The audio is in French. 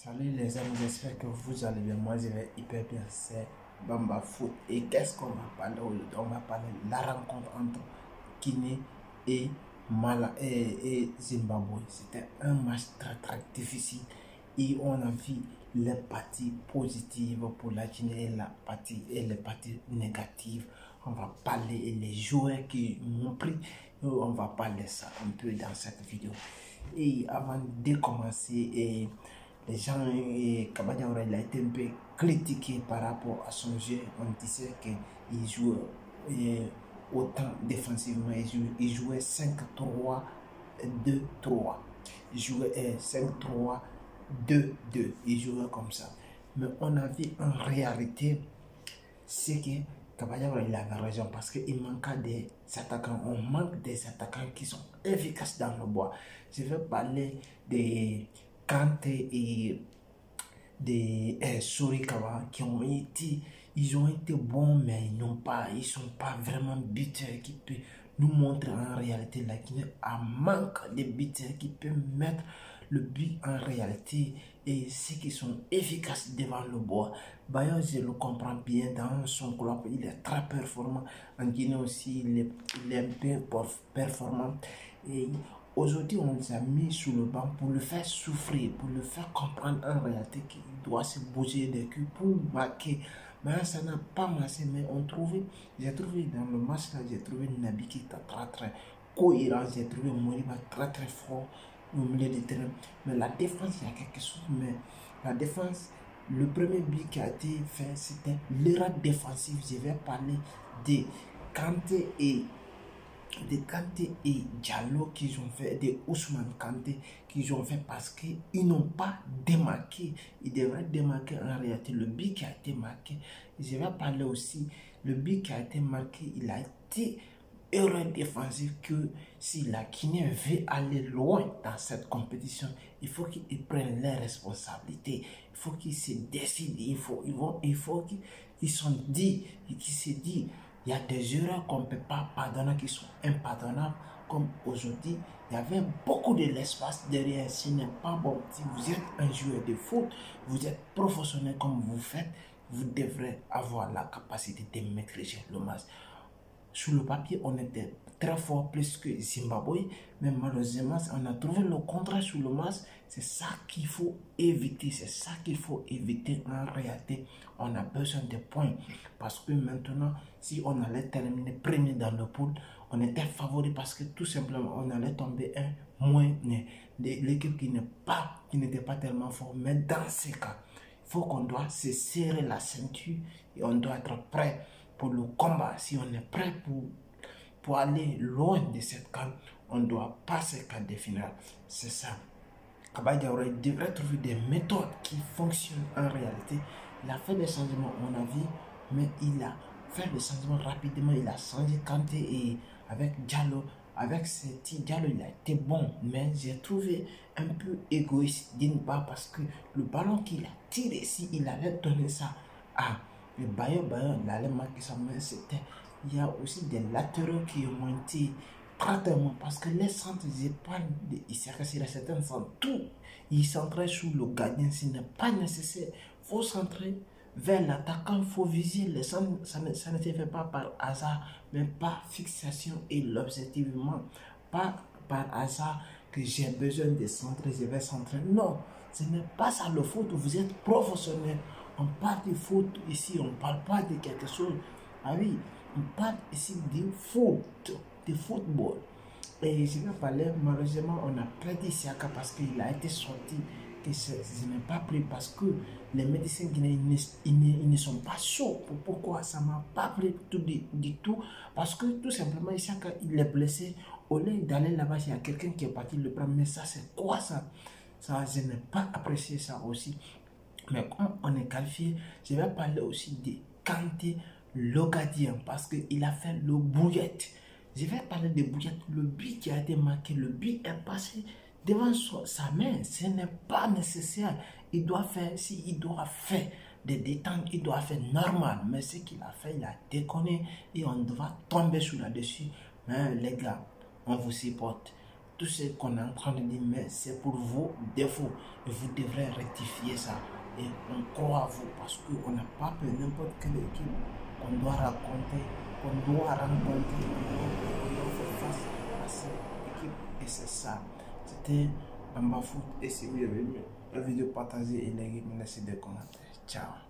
Salut les amis, j'espère que vous allez bien. Moi je vais hyper bien, c'est Bamba Foot. Et qu'est-ce qu'on va parler aujourd'hui? On va parler de la rencontre entre Guinée et Zimbabwe. C'était un match très difficile et on a vu les parties positives pour la Guinée et les parties négatives. On va parler des joueurs qui m'ont pris. On va parler ça un peu dans cette vidéo. Et avant de commencer, les gens, Kaba Diawara, il a été un peu critiqué par rapport à son jeu. On disait qu'il jouait autant défensivement. Il jouait 5-3-2-3. Il jouait 5-3-2-2. Il jouait comme ça. Mais on a vu en réalité, c'est que Kaba Diawara, il avait raison parce qu'il manquait des attaquants. On manque des attaquants qui sont efficaces dans le bois. Je vais parler des Kanté et des Sorikawa ils ont été bons, mais ils sont pas vraiment buteurs qui peuvent nous montrer en réalité la Guinée a manque de buteurs qui peuvent mettre le but en réalité et ceux qui sont efficaces devant le bois. Bayo, je le comprends bien dans son club, il est très performant. En Guinée aussi, il est un peu performant. Et aujourd'hui, on les a mis sur le banc pour le faire souffrir, pour le faire comprendre en réalité qu'il doit se bouger des culs pour marquer. Mais ça n'a pas marché, mais j'ai trouvé dans le match là, j'ai trouvé Nabi qui était très cohérent, j'ai trouvé Moriba très fort au milieu du terrain. Mais la défense, il y a quelque chose, mais la défense, le premier but qui a été fait, c'était l'erreur défensive. Je vais parler de Kanté et Diallo qu'ils ont fait, de Ousmane Kanté qu'ils ont fait parce qu'ils n'ont pas démarqué. Ils devraient démarquer en réalité le but qui a été marqué. Je vais parler aussi, le but qui a été marqué, il a été erreur défensive que si la Guinée veut aller loin dans cette compétition, il faut qu'ils prennent les responsabilités. Il faut qu'ils se décident. Il faut qu'ils se disent. Il y a des erreurs qu'on ne peut pas pardonner, qui sont impardonnables, comme aujourd'hui. Il y avait beaucoup de l'espace derrière. Ce n'est pas bon. Si vous êtes un joueur de foot, vous êtes professionnel comme vous faites, vous devrez avoir la capacité de maîtriser le match. Sur le papier, on était très fort, plus que Zimbabwe, mais malheureusement, on a trouvé le contraire sur le match. C'est ça qu'il faut éviter, c'est ça qu'il faut éviter en réalité. On a besoin de points parce que maintenant, si on allait terminer premier dans le pool, on était favori parce que tout simplement, on allait tomber un moins l'équipe qui n'était pas tellement fort. Mais dans ces cas, il faut qu'on doit se serrer la ceinture et on doit être prêt pour le combat. Si on est prêt pour aller loin de cette CAN, on doit passer CAN de finale. C'est ça. Kaba Diawara devrait trouver des méthodes qui fonctionnent en réalité. Il a fait des changements, on a vu, mais il a fait des changements rapidement. Il a changé Kanté et avec Diallo. Avec Diallo, il a été bon, mais j'ai trouvé un peu égoïste d'une part parce que le ballon qu'il a tiré, si il allait donner ça à le Bayo, il allait marquer ça, mais il y a aussi des latéraux qui ont monté pratiquement parce que les centres, il s'est cassé certains centres, tout, ils centraient sur le gardien, ce n'est pas nécessaire. Il faut centrer vers l'attaquant, il faut viser les centres, ça ne se fait pas par hasard, mais par fixation et l'objectivement, pas par hasard que j'ai besoin de centrer, je vais centrer. Non, ce n'est pas ça le foot, vous êtes professionnel. On parle de foot ici, on ne parle pas de quelque chose. Ah oui, on parle ici de foot, de football. Et je vais parler, malheureusement, on a perdu Siaka parce qu'il a été sorti, que je n'ai pas pris parce que les médecins guinéens ils ne sont pas chauds. Pourquoi ça ne m'a pas pris du tout? Parce que tout simplement, Siaka, il est blessé. Au lieu d'aller là-bas, il y a quelqu'un qui est parti le prendre. Mais ça, c'est quoi ça? Ça, je n'ai pas apprécié ça aussi. Mais comme on est qualifié, je vais parler aussi de Kanté, le gardien, parce qu'il a fait le bouillette. Je vais parler de bouillette, le but qui a été marqué, le but est passé devant sa main. Ce n'est pas nécessaire. Il doit faire, s'il doit faire des détentes, il doit faire normal. Mais ce qu'il a fait, il a déconné et on doit tomber sur là-dessus. Mais les gars, on vous supporte. tout ce qu'on est en train de dire, mais c'est pour vos défauts. Et vous devrez rectifier ça. Et on croit à vous parce qu'on n'a pas peur n'importe quelle équipe qu'on doit raconter, qu'on doit rencontrer, on doit faire face à cette équipe. Et c'est ça. C'était Bamba Foot. Et si vous avez aimé la vidéo, partagez et likez, merci des commentaires. Ciao.